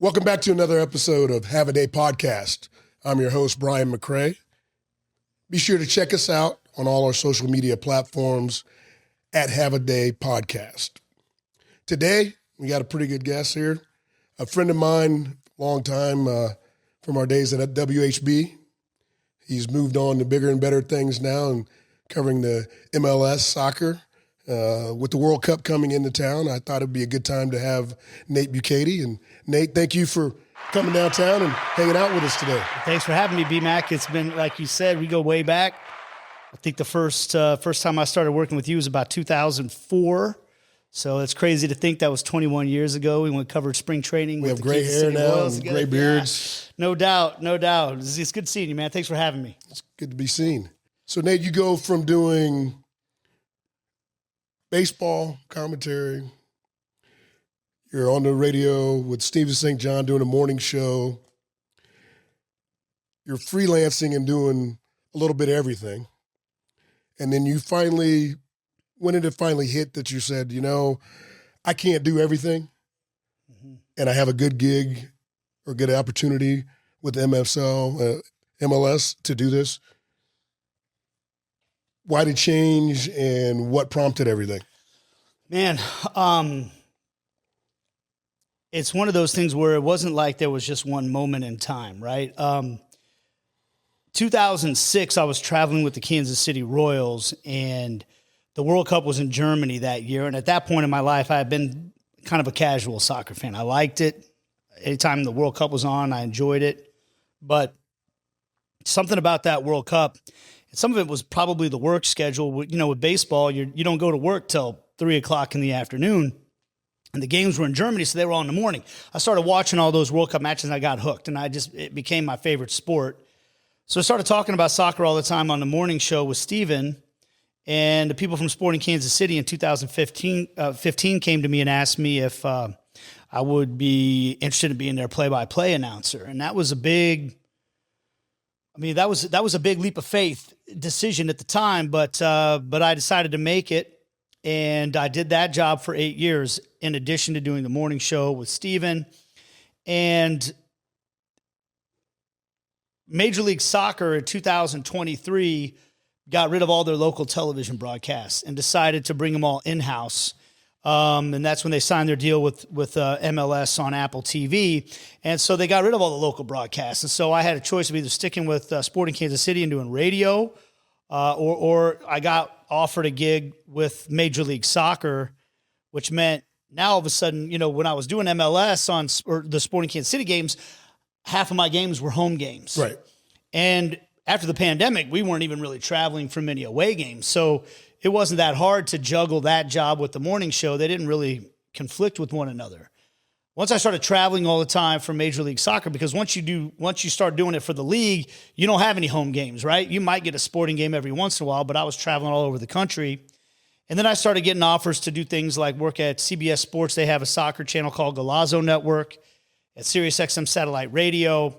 Welcome back to another episode of Have a Day Podcast. I'm your host, Brian McRae. Be sure to check us out on all our social media platforms at Have a Day Podcast. Today, we got a pretty good guest here. A friend of mine, long time from our days at WHB. He's moved on to bigger and better things now and covering the MLS soccer. With the World Cup coming into town, I thought it'd be a good time to have Nate Bukaty. And Nate, thank you for coming downtown and hanging out with us today. Thanks for having me, B-Mac. It's been, like you said, we go way back. I think the first time I started working with you was about 2004. So it's crazy to think that was 21 years ago. We went covered spring training. We with have the gray Kansas hair City now Royals and together. gray beards. Yeah. No doubt, no doubt. It's good seeing you, man. Thanks for having me. It's good to be seen. So, Nate, you go from doing baseball commentary. You're on the radio with Steven St. John doing a morning show. You're freelancing and doing a little bit of everything. And then you finally, when did it finally hit that you said, you know, I can't do everything, and I have a good gig or good opportunity with MLS to do this? Why did change and what prompted everything? Man, it's one of those things where it wasn't like there was just one moment in time, right? 2006, I was traveling with the Kansas City Royals, and the World Cup was in Germany that year. And at that point in my life, I had been kind of a casual soccer fan. I liked it. Anytime the World Cup was on, I enjoyed it. But something about that World Cup, and some of it was probably the work schedule. You know, with baseball, you don't go to work till 3 o'clock in the afternoon. And the games were in Germany, so they were all in the morning. I started watching all those World Cup matches, and I got hooked. And it became my favorite sport. So I started talking about soccer all the time on the morning show with Steven. And the people from Sporting Kansas City in 2015 came to me and asked me if I would be interested in being their play-by-play announcer. And that was a big leap of faith decision at the time, but I decided to make it, and I did that job for 8 years in addition to doing the morning show with Steven. And Major League Soccer in 2023 got rid of all their local television broadcasts and decided to bring them all in-house. And that's when they signed their deal with MLS on Apple TV. And so they got rid of all the local broadcasts. And so I had a choice of either sticking with Sporting Kansas City and doing radio, or I got offered a gig with Major League Soccer, which meant now all of a sudden, you know, when I was doing MLS or the Sporting Kansas City games, half of my games were home games. Right. And after the pandemic, we weren't even really traveling for many away games. So it wasn't that hard to juggle that job with the morning show. They didn't really conflict with one another. Once I started traveling all the time for Major League Soccer, because once you start doing it for the league, you don't have any home games, right? You might get a sporting game every once in a while, but I was traveling all over the country. And then I started getting offers to do things like work at CBS Sports. They have a soccer channel called Galazzo Network, at SiriusXM Satellite Radio.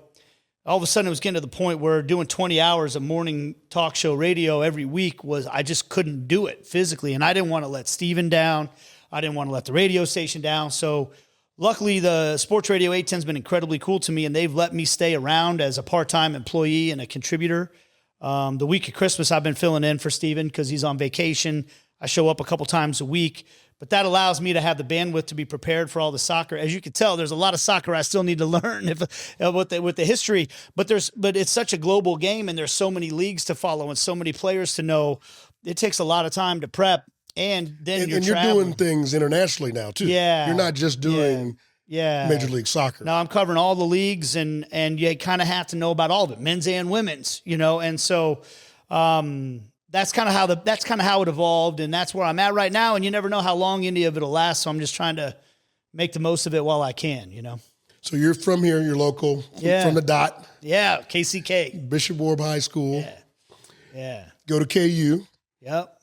All of a sudden, it was getting to the point where doing 20 hours of morning talk show radio every week I just couldn't do it physically. And I didn't want to let Steven down. I didn't want to let the radio station down. So luckily, the Sports Radio 810 has been incredibly cool to me, and they've let me stay around as a part-time employee and a contributor. The week of Christmas, I've been filling in for Steven because he's on vacation. I show up a couple times a week. But that allows me to have the bandwidth to be prepared for all the soccer. As you can tell, there's a lot of soccer I still need to learn with the history. But it's such a global game, and there's so many leagues to follow and so many players to know. It takes a lot of time to prep, and then you're doing things internationally now too. Yeah, you're not just doing Major League Soccer. No, I'm covering all the leagues, and you kind of have to know about all of it, men's and women's. You know, and so. That's kind of how it evolved, and that's where I'm at right now. And you never know how long any of it'll last, so I'm just trying to make the most of it while I can. You know. So you're from here, you're local, from the dot. Yeah, KCK, Bishop Warb High School. Yeah. Go to KU. Yep.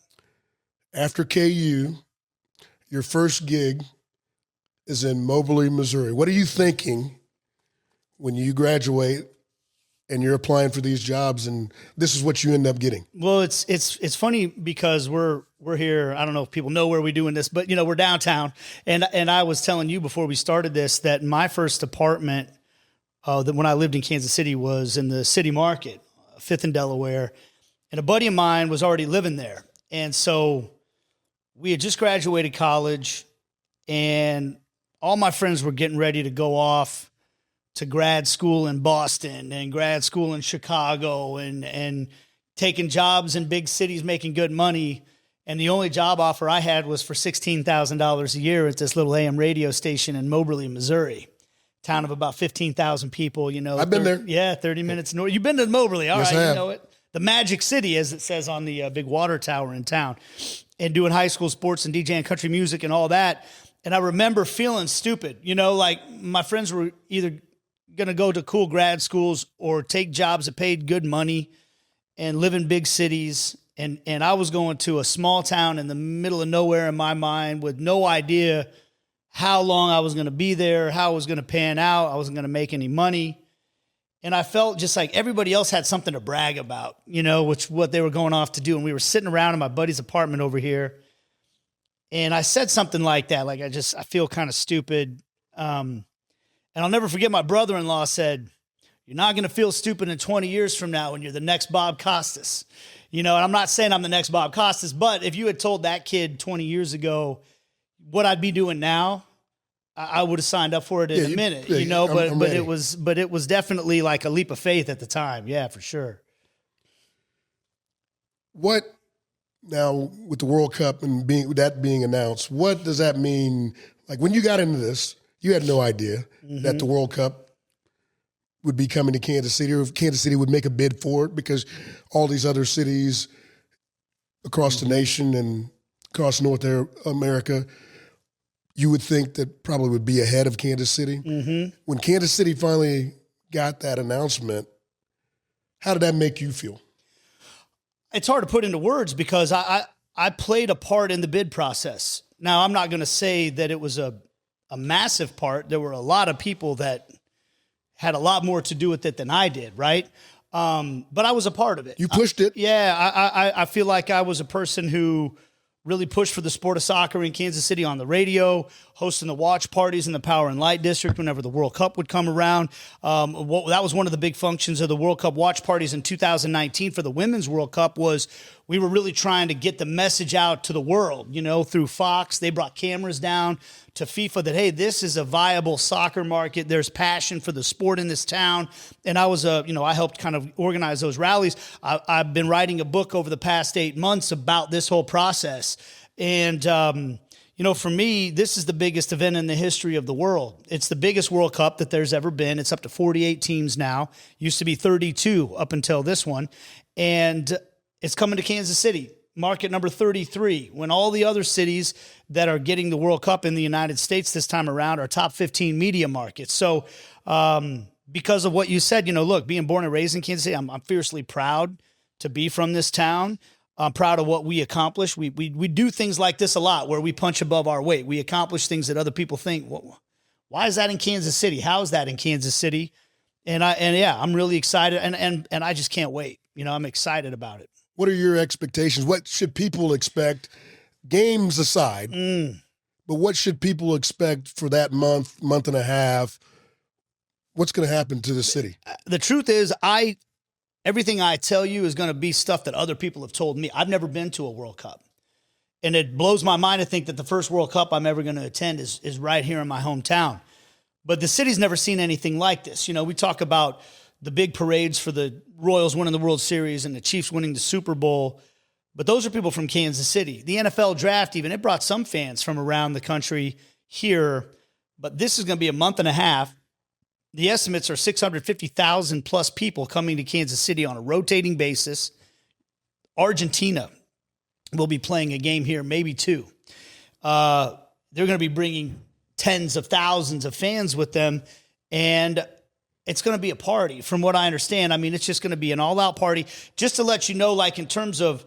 After KU, your first gig is in Moberly, Missouri. What are you thinking when you graduate and you're applying for these jobs, and this is what you end up getting? Well, it's funny because we're we're here. I don't know if people know where we're doing this, but we're downtown. And I was telling you before we started this that my first apartment that when I lived in Kansas City was in the city market, 5th and Delaware. And a buddy of mine was already living there. And so we had just graduated college and all my friends were getting ready to go off to grad school in Boston and grad school in Chicago and taking jobs in big cities, making good money. And the only job offer I had was for $16,000 a year at this little AM radio station in Moberly, Missouri. Town of about 15,000 people, I've been there. Yeah, 30 minutes north. You've been to Moberly. All yes, right, I have. You know it. The Magic City, as it says on the big water tower in town, and doing high school sports and DJing country music and all that. And I remember feeling stupid, like my friends were either going to go to cool grad schools or take jobs that paid good money and live in big cities. And I was going to a small town in the middle of nowhere in my mind with no idea how long I was going to be there, how it was going to pan out. I wasn't going to make any money. And I felt just like everybody else had something to brag about, which what they were going off to do. And we were sitting around in my buddy's apartment over here. And I said something like that, like I feel kind of stupid. And I'll never forget my brother-in-law said, "You're not going to feel stupid in 20 years from now when you're the next Bob Costas." And I'm not saying I'm the next Bob Costas, but if you had told that kid 20 years ago what I'd be doing now, I would have signed up for it in a minute, but it was definitely like a leap of faith at the time. Yeah, for sure. What now with the World Cup and being announced, what does that mean? Like when you got into this, you had no idea that the World Cup would be coming to Kansas City, or if Kansas City would make a bid for it, because all these other cities across the nation and across North America, you would think that probably would be ahead of Kansas City. Mm-hmm. When Kansas City finally got that announcement, how did that make you feel? It's hard to put into words because I played a part in the bid process. Now, I'm not going to say that it was a massive part. There were a lot of people that had a lot more to do with it than I did, right? But I was a part of it. You pushed it. Yeah, I feel like I was a person who really pushed for the sport of soccer in Kansas City on the radio, hosting the watch parties in the Power and Light District whenever the World Cup would come around. That was one of the big functions of the World Cup watch parties in 2019 for the Women's World Cup. Was we were really trying to get the message out to the world, through Fox. They brought cameras down to FIFA that, hey, this is a viable soccer market. There's passion for the sport in this town. And I was, I helped kind of organize those rallies. I've been writing a book over the past 8 months about this whole process. And, for me, this is the biggest event in the history of the world. It's the biggest World Cup that there's ever been. It's up to 48 teams now. Used to be 32 up until this one. And it's coming to Kansas City, market number 33, when all the other cities that are getting the World Cup in the United States this time around are top 15 media markets. So because of what you said, look, being born and raised in Kansas City, I'm fiercely proud to be from this town. I'm proud of what we accomplish. We do things like this a lot where we punch above our weight. We accomplish things that other people think, well, why is that in Kansas City? How is that in Kansas City? And I'm really excited and I just can't wait. I'm excited about it. What are your expectations? What should people expect, games aside, but what should people expect for that month and a half? What's going to happen to the city? The truth is, everything I tell you is going to be stuff that other people have told me. I've never been to a World Cup. And it blows my mind to think that the first World Cup I'm ever going to attend is right here in my hometown. But the city's never seen anything like this. We talk about the big parades for the Royals winning the World Series and the Chiefs winning the Super Bowl. But those are people from Kansas City. The NFL draft even, it brought some fans from around the country here. But this is going to be a month and a half. The estimates are 650,000 plus people coming to Kansas City on a rotating basis. Argentina will be playing a game here, maybe two. They're going to be bringing tens of thousands of fans with them. And it's going to be a party, from what I understand. I mean, it's just going to be an all-out party. Just to let you know, like in terms of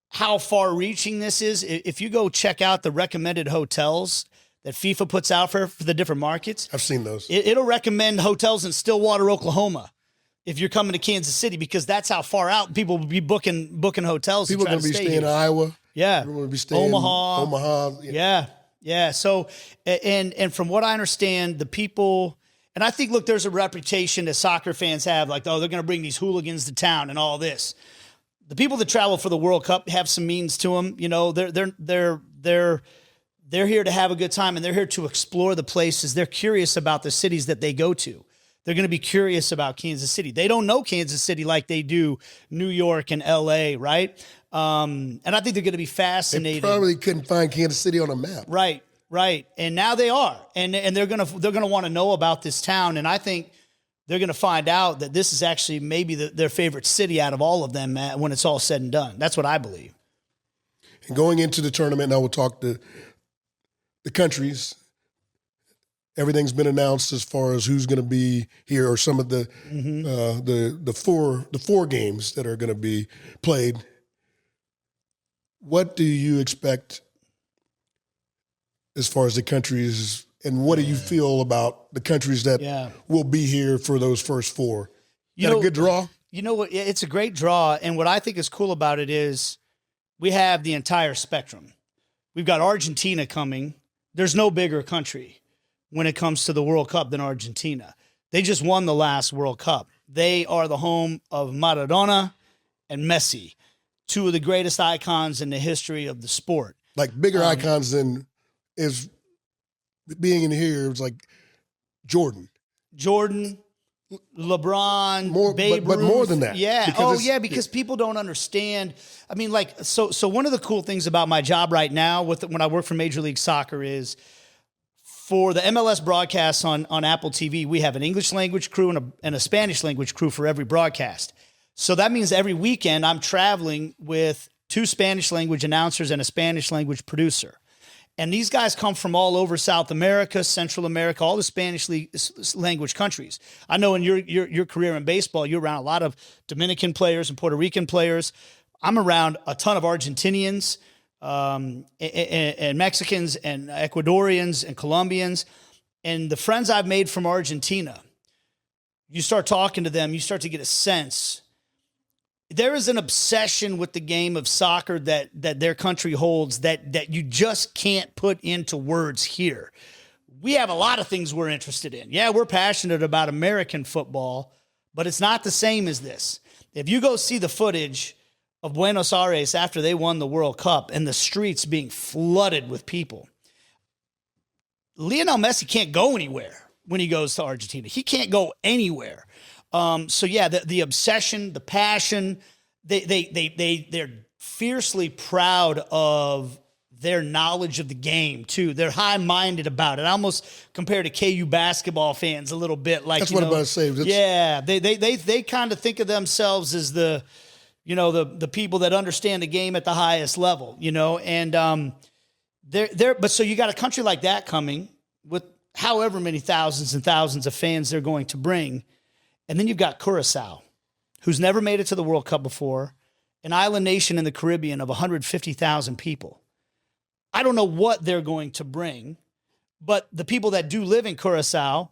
how far-reaching this is, if you go check out the recommended hotels that FIFA puts out for the different markets. I've seen those. It'll recommend hotels in Stillwater, Oklahoma, if you're coming to Kansas City, because that's how far out people will be booking hotels. People are going to be staying in Iowa. Yeah. Everyone would be staying Omaha. Yeah. So, and from what I understand, the people, and I think, look, there's a reputation that soccer fans have, like, oh, they're going to bring these hooligans to town and all this. The people that travel for the World Cup have some means to them. You know, they're here to have a good time, and they're here to explore the places. They're curious about the cities that they go to. They're going to be curious about Kansas City. They don't know Kansas City like they do New York and LA, right? And I think they're going to be fascinated. They probably couldn't find Kansas City on a map. Right. And now they are. And they're going to want to know about this town. And I think they're going to find out that this is actually maybe their favorite city out of all of them when it's all said and done. That's what I believe. And going into the tournament, now we'll talk to the countries. Everything's been announced as far as who's going to be here, or some of the four games that are going to be played. What do you expect as far as the countries, and what do you feel about the countries that will be here for those first four? Is that a good draw? You know what? It's a great draw, and what I think is cool about it is we have the entire spectrum. We've got Argentina coming. There's no bigger country when it comes to the World Cup than Argentina. They just won the last World Cup. They are the home of Maradona and Messi, two of the greatest icons in the history of the sport. Like bigger icons than is being in here. It was like Jordan, LeBron, Babe Ruth. But more than that. Yeah. Because people don't understand. I mean, like, so one of the cool things about my job right now when I work for Major League Soccer is, for the MLS broadcasts on Apple TV, we have an English language crew and a Spanish language crew for every broadcast. So that means every weekend I'm traveling with 2 Spanish language announcers and a Spanish language producer. And these guys come from all over South America, Central America, all the Spanish language countries. I know in your career in baseball, you're around a lot of Dominican players and Puerto Rican players. I'm around a ton of Argentinians, and Mexicans and Ecuadorians and Colombians. And the friends I've made from Argentina, you start talking to them, you start to get a sense. There is an obsession with the game of soccer that their country holds that you just can't put into words here. We have a lot of things we're interested in. Yeah, we're passionate about American football, but it's not the same as this. If you go see the footage of Buenos Aires after they won the World Cup and the streets being flooded with people, Lionel Messi can't go anywhere when he goes to Argentina. He can't go anywhere. So yeah, the obsession, the passion, they're fiercely proud of their knowledge of the game too. They're high-minded about it. I almost compare to KU basketball fans a little bit. Like, that's what I'm about to say. Yeah, they kind of think of themselves as the people that understand the game at the highest level, and but so you got a country like that coming with however many thousands and thousands of fans they're going to bring. And then you've got Curacao, who's never made it to the World Cup before, an island nation in the Caribbean of 150,000 people. I don't know what they're going to bring, but the people that do live in Curacao,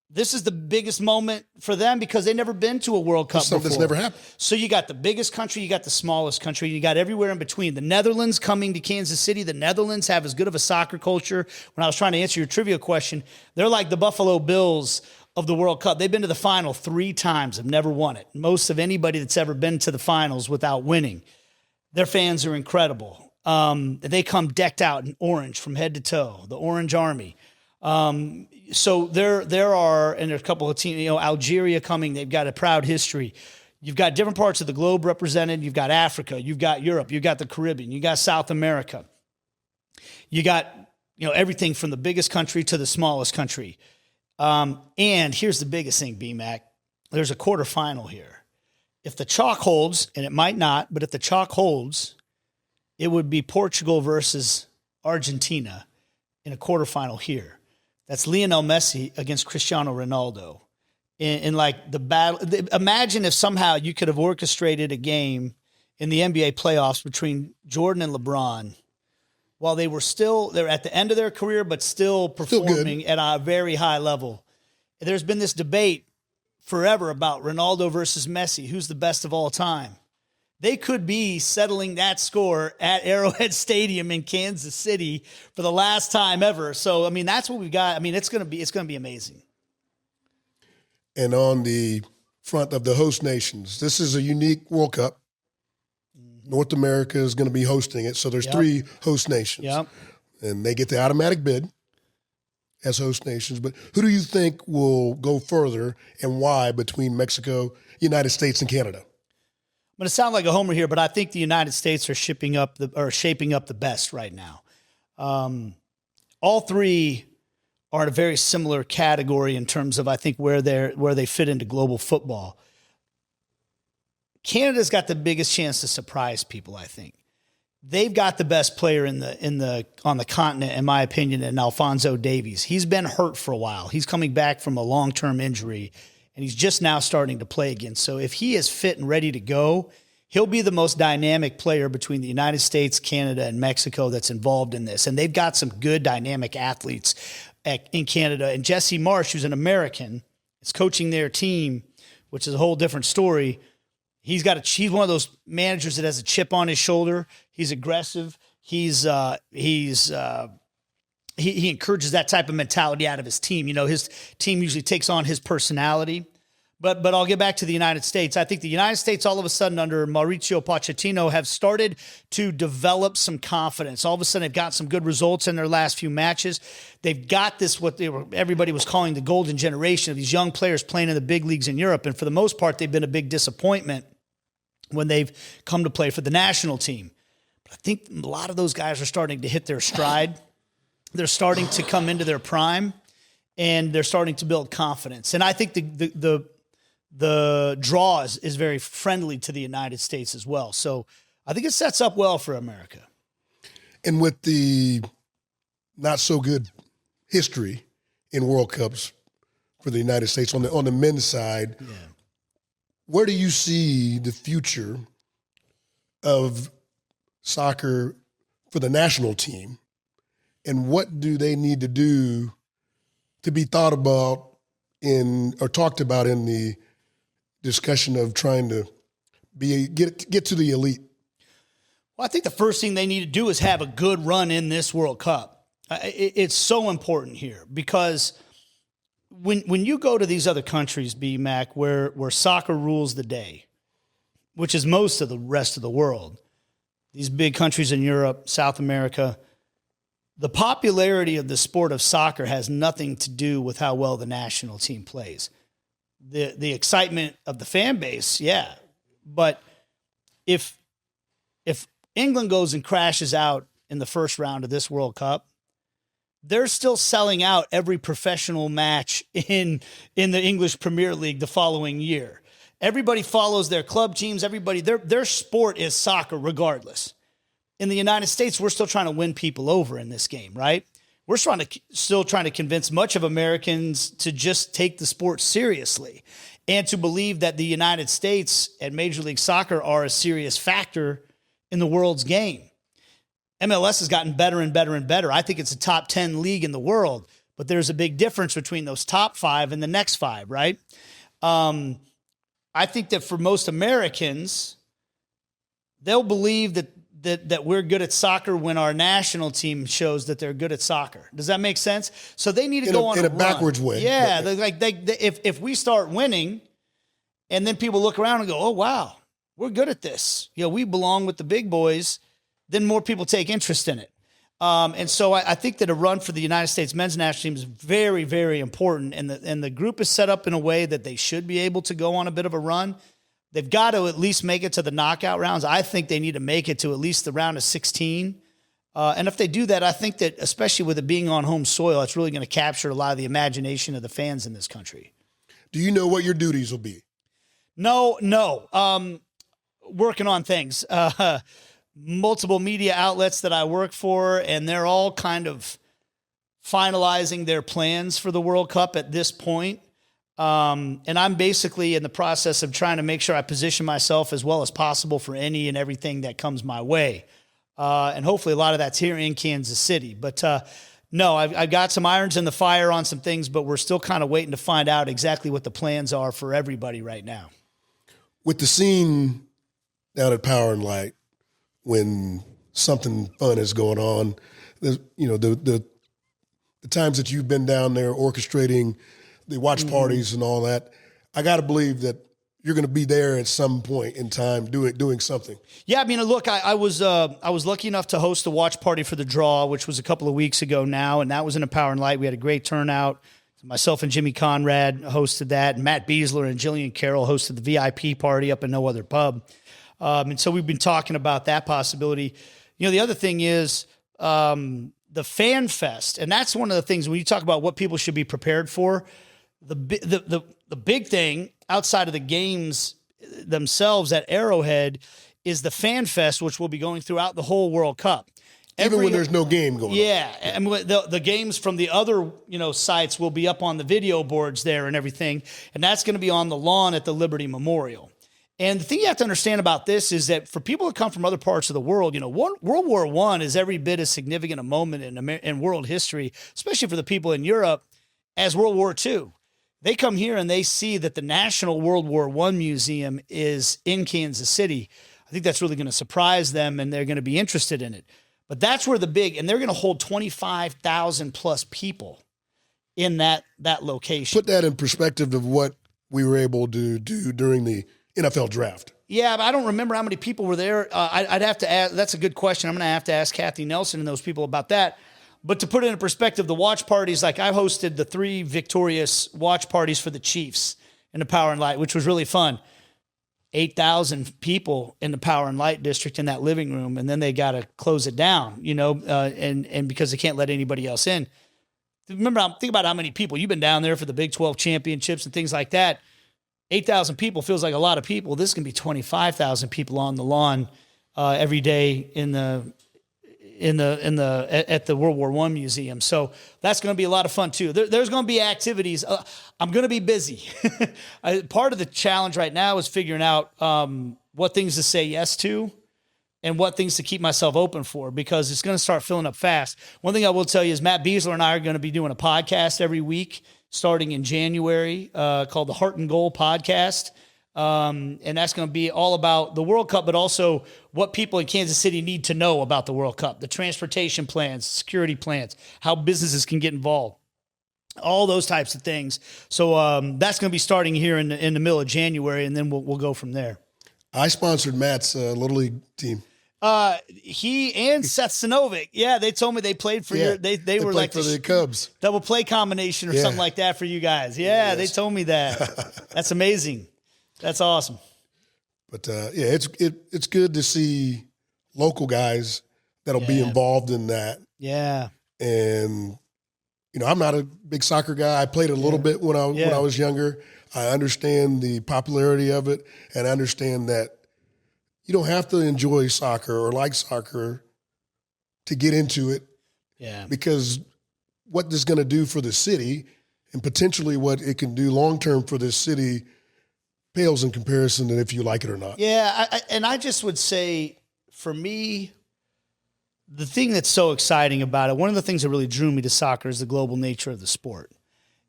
this is the biggest moment for them because they've never been to a World Cup before. Something's never happened. So you got the biggest country, you got the smallest country, you got everywhere in between. The Netherlands coming to Kansas City. The Netherlands have as good of a soccer culture. When I was trying to answer your trivia question, they're like the Buffalo Bills of the World Cup. They've been to the final 3 times, have never won it. Most of anybody that's ever been to the finals without winning. Their fans are incredible. They come decked out in orange from head to toe, the Orange Army. So there are, and there's a couple of teams, Algeria coming. They've got a proud history. You've got different parts of the globe represented. You've got Africa. You've got Europe. You've got the Caribbean. You got South America. You got, everything from the biggest country to the smallest country. And here's the biggest thing, B-Mac. There's a quarterfinal here. If the chalk holds, and it might not, but if the chalk holds, it would be Portugal versus Argentina in a quarterfinal here. That's Lionel Messi against Cristiano Ronaldo. In like the battle. Imagine if somehow you could have orchestrated a game in the NBA playoffs between Jordan and LeBron while they're at the end of their career, but still performing at a very high level. There's been this debate forever about Ronaldo versus Messi. Who's the best of all time? they could be settling that score at Arrowhead Stadium in Kansas City for the last time ever. So, I mean, that's what we've got. I mean, it's going to be amazing. And on the front of the host nations, this is a unique World Cup. North America is going to be hosting it. So there's 3 host nations. Yep. And they get the automatic bid as host nations. But who do you think will go further and why between Mexico, United States, and Canada? I'm going to sound like a homer here, but I think the United States are shaping up the best right now. All 3 are in a very similar category in terms of, I think, where they fit into global football. Canada's got the biggest chance to surprise people, I think. They've got the best player on the continent, in my opinion, in Alphonso Davies. He's been hurt for a while. He's coming back from a long-term injury, and he's just now starting to play again. So if he is fit and ready to go, he'll be the most dynamic player between the United States, Canada, and Mexico that's involved in this. And they've got some good dynamic athletes in Canada. And Jesse Marsh, who's an American, is coaching their team, which is a whole different story. He's one of those managers that has a chip on his shoulder. He's aggressive. He encourages that type of mentality out of his team. You know, his team usually takes on his personality. But I'll get back to the United States. I think the United States, all of a sudden, under Mauricio Pochettino, have started to develop some confidence. All of a sudden, they've got some good results in their last few matches. They've got this, everybody was calling the golden generation of these young players playing in the big leagues in Europe. And for the most part, they've been a big disappointment when they've come to play for the national team. But I think a lot of those guys are starting to hit their stride. They're starting to come into their prime, and they're starting to build confidence. And I think the draw is very friendly to the United States as well. So I think it sets up well for America. And with the not so good history in World Cups for the United States on the men's side, where do you see the future of soccer for the national team? And what do they need to do to be thought about or talked about in the discussion of trying to get to the elite? Well, I think the first thing they need to do is have a good run in this World Cup. It's so important here because when you go to these other countries, B-Mac, where soccer rules the day, which is most of the rest of the world, these big countries in Europe, South America, the popularity of the sport of soccer has nothing to do with how well the national team plays. The excitement of the fan base, yeah. But if England goes and crashes out in the first round of this World Cup, they're still selling out every professional match in the English Premier League the following year. Everybody follows their club teams. Everybody, their sport is soccer regardless. In the United States, we're still trying to win people over in this game, right? We're still trying to convince much of Americans to just take the sport seriously and to believe that the United States and Major League Soccer are a serious factor in the world's game. MLS has gotten better and better and better. I think it's a top 10 league in the world, but there's a big difference between those top 5 and the next 5, right? I think that for most Americans, they'll believe that we're good at soccer when our national team shows that they're good at soccer. Does that make sense? So they need to go on in a backwards way. Yeah, if we start winning, and then people look around and go, "Oh wow, we're good at this. You know, we belong with the big boys." Then more people take interest in it. And so I think that a run for the United States men's national team is very, very important. And the group is set up in a way that they should be able to go on a bit of a run. They've got to at least make it to the knockout rounds. I think they need to make it to at least the round of 16. And if they do that, I think that, especially with it being on home soil, it's really going to capture a lot of the imagination of the fans in this country. Do you know what your duties will be? No. Working on things. Multiple media outlets that I work for, and they're all kind of finalizing their plans for the World Cup at this point. And I'm basically in the process of trying to make sure I position myself as well as possible for any and everything that comes my way. And hopefully a lot of that's here in Kansas City. But no, I've got some irons in the fire on some things, but we're still kind of waiting to find out exactly what the plans are for everybody right now. With the scene down at Power and Light when something fun is going on. The times that you've been down there orchestrating the watch parties and all that, I got to believe that you're going to be there at some point in time doing something. Yeah, I mean, look, I was lucky enough to host the watch party for the draw, which was a couple of weeks ago now, and that was in a Power and Light. We had a great turnout. Myself and Jimmy Conrad hosted that, and Matt Beasler and Jillian Carroll hosted the VIP party up in No Other Pub. And so we've been talking about that possibility. The other thing is the Fan Fest, and that's one of the things when you talk about what people should be prepared for. The big thing outside of the games themselves at Arrowhead is the Fan Fest, which will be going throughout the whole World Cup. Even when there's no game going on. Yeah, and the games from the other sites will be up on the video boards there and everything, and that's going to be on the lawn at the Liberty Memorial. And the thing you have to understand about this is that for people that come from other parts of the world, World War I is every bit as significant a moment in world history, especially for the people in Europe, as World War II. They come here and they see that the National World War I Museum is in Kansas City. I think that's really going to surprise them, and they're going to be interested in it. But that's where and they're going to hold 25,000 plus people in that location. Put that in perspective of what we were able to do during the NFL draft. Yeah, but I don't remember how many people were there. I'd have to ask. That's a good question. I'm going to have to ask Kathy Nelson and those people about that. But to put it in perspective, the watch parties, like I hosted the 3 victorious watch parties for the Chiefs in the Power and Light, which was really fun. 8,000 people in the Power and Light district in that living room, and then they got to close it down, and because they can't let anybody else in. Think about how many people. You've been down there for the Big 12 championships and things like that. 8,000 people feels like a lot of people. This can be 25,000 people on the lawn every day at the World War I Museum. So that's going to be a lot of fun too. There's going to be activities. I'm going to be busy. Part of the challenge right now is figuring out what things to say yes to and what things to keep myself open for, because it's going to start filling up fast. One thing I will tell you is Matt Beasler and I are going to be doing a podcast every week starting in January called the Heart and Goal Podcast. And that's going to be all about the World Cup, but also what people in Kansas City need to know about the World Cup, the transportation plans, security plans, how businesses can get involved, all those types of things. So that's going to be starting here in the middle of January, and then we'll go from there. I sponsored Matt's Little League team. He and Seth Sinovic. Yeah, they told me they played for your. They were like for the Cubs double play combination or something like that for you guys. Yeah, they told me that. That's amazing. That's awesome. But it's good to see local guys that'll be involved in that. Yeah. And I'm not a big soccer guy. I played a little bit when I was younger. I understand the popularity of it, and I understand that you don't have to enjoy soccer or like soccer to get into it. Yeah. Because what this is going to do for the city and potentially what it can do long-term for this city pales in comparison to if you like it or not. Yeah. I just would say for me, the thing that's so exciting about it, one of the things that really drew me to soccer is the global nature of the sport.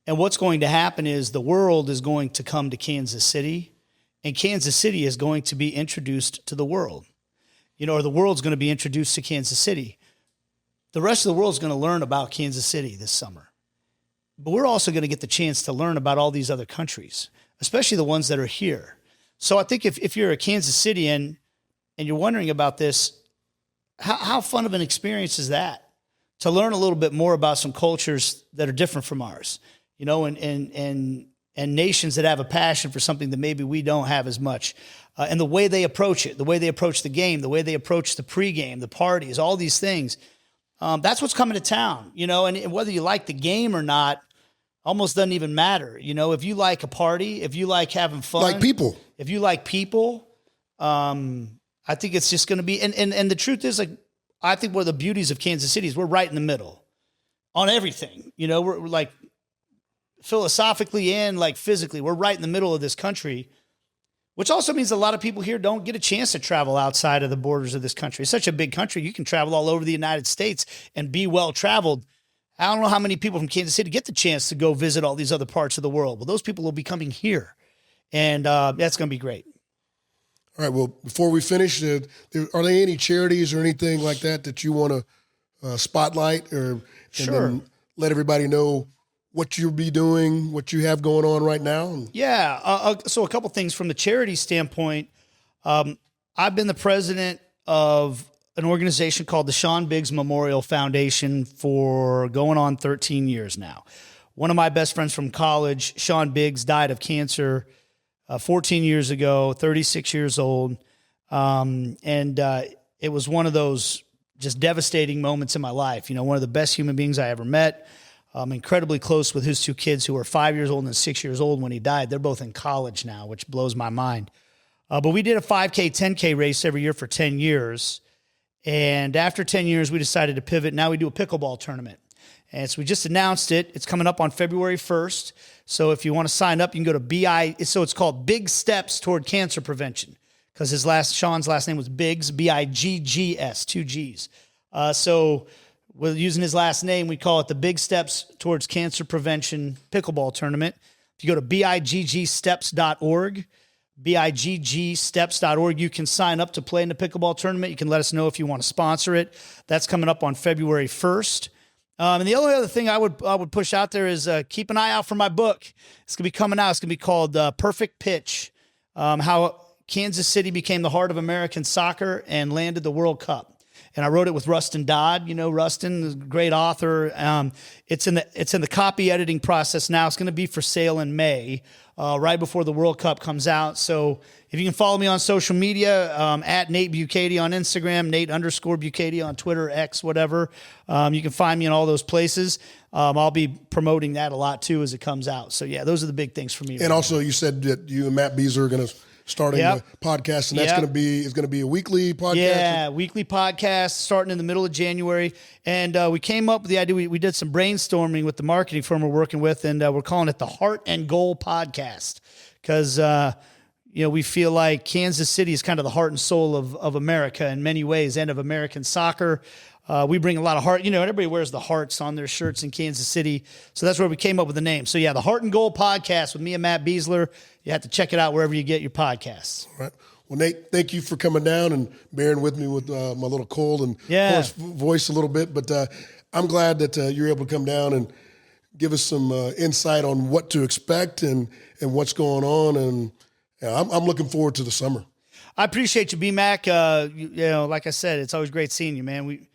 And what's going to happen is the world is going to come to Kansas City, and Kansas City is going to be introduced to the world, or the world's going to be introduced to Kansas City. The rest of the world is going to learn about Kansas City this summer. But we're also going to get the chance to learn about all these other countries, especially the ones that are here. So I think if you're a Kansas Cityan and you're wondering about this, how fun of an experience is that? To learn a little bit more about some cultures that are different from ours, and nations that have a passion for something that maybe we don't have as much. And the way they approach it, the way they approach the game, the way they approach the pregame, the parties, all these things. That's what's coming to town, and whether you like the game or not, almost doesn't even matter. If you like a party, if you like having fun, if you like people, I think it's just going to be, and the truth is, I think one of the beauties of Kansas City is we're right in the middle on everything. We're like philosophically and like physically, we're right in the middle of this country, which also means a lot of people here don't get a chance to travel outside of the borders of this country. It's such a big country. You can travel all over the United States and be well-traveled. I don't know how many people from Kansas City get the chance to go visit all these other parts of the world. Well, those people will be coming here, and that's going to be great. All right. Well, before we finish, are there any charities or anything like that you want to spotlight and then let everybody know what you'll be doing, what you have going on right now? Yeah. So a couple things from the charity standpoint. I've been the president of an organization called the Sean Biggs Memorial Foundation for going on 13 years now. One of my best friends from college, Sean Biggs, died of cancer 14 years ago, 36 years old. It was one of those just devastating moments in my life. You know, one of the best human beings I ever met. I'm incredibly close with his two kids who were 5 years old and 6 years old when he died. They're both in college now, which blows my mind. But we did a 5K, 10K race every year for 10 years. And after 10 years, we decided to pivot. Now we do a pickleball tournament. And so we just announced it. It's coming up on February 1st. So if you want to sign up, you can go to so it's called Big Steps Toward Cancer Prevention, because Sean's last name was Biggs, Biggs, 2 G's. So we're using his last name. We call it the Big Steps Towards Cancer Prevention Pickleball Tournament. If you go to biggsteps.org, biggsteps.org, you can sign up to play in the pickleball tournament. You can let us know if you want to sponsor it. That's coming up on February 1st. And the only other thing I would push out there is keep an eye out for my book. It's going to be coming out. It's going to be called Perfect Pitch, how Kansas City became the heart of American soccer and landed the World Cup. And I wrote it with Rustin Dodd. You know, Rustin is a great author. It's in the copy editing process now. It's going to be for sale in May, right before the World Cup comes out. So if you can follow me on social media, at Nate Bukaty on Instagram, Nate_Bukaty on Twitter, X, whatever. You can find me in all those places. I'll be promoting that a lot too as it comes out. So yeah, those are the big things for me. And also you said that you and Matt Beasler are going to starting the podcast, and that's going to be a weekly podcast. Yeah, weekly podcast starting in the middle of January. And we came up with the idea. We did some brainstorming with the marketing firm we're working with, and we're calling it the Heart and Goal Podcast, because we feel like Kansas City is kind of the heart and soul of America in many ways, and of American soccer. We bring a lot of heart. Everybody wears the hearts on their shirts in Kansas City. So that's where we came up with the name. So yeah, the Heart and Goal Podcast with me and Matt Beasler. You have to check it out wherever you get your podcasts. All right. Well, Nate, thank you for coming down and bearing with me with my little cold and hoarse voice a little bit. But I'm glad that you're able to come down and give us some insight on what to expect and what's going on. And I'm looking forward to the summer. I appreciate you, B-Mac. Like I said, it's always great seeing you, man.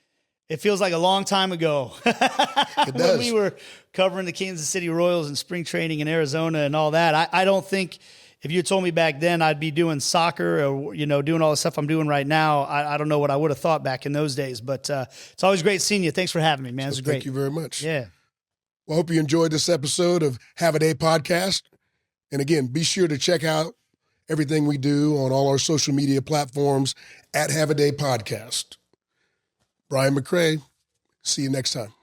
It feels like a long time ago It does. when we were covering the Kansas City Royals and spring training in Arizona and all that. I don't think if you had told me back then I'd be doing soccer or, doing all the stuff I'm doing right now, I don't know what I would have thought back in those days. But it's always great seeing you. Thanks for having me, man. It was great. Thank you very much. Yeah. Well, I hope you enjoyed this episode of Have a Day Podcast. And again, be sure to check out everything we do on all our social media platforms at Have a Day Podcast. Brian McRae, see you next time.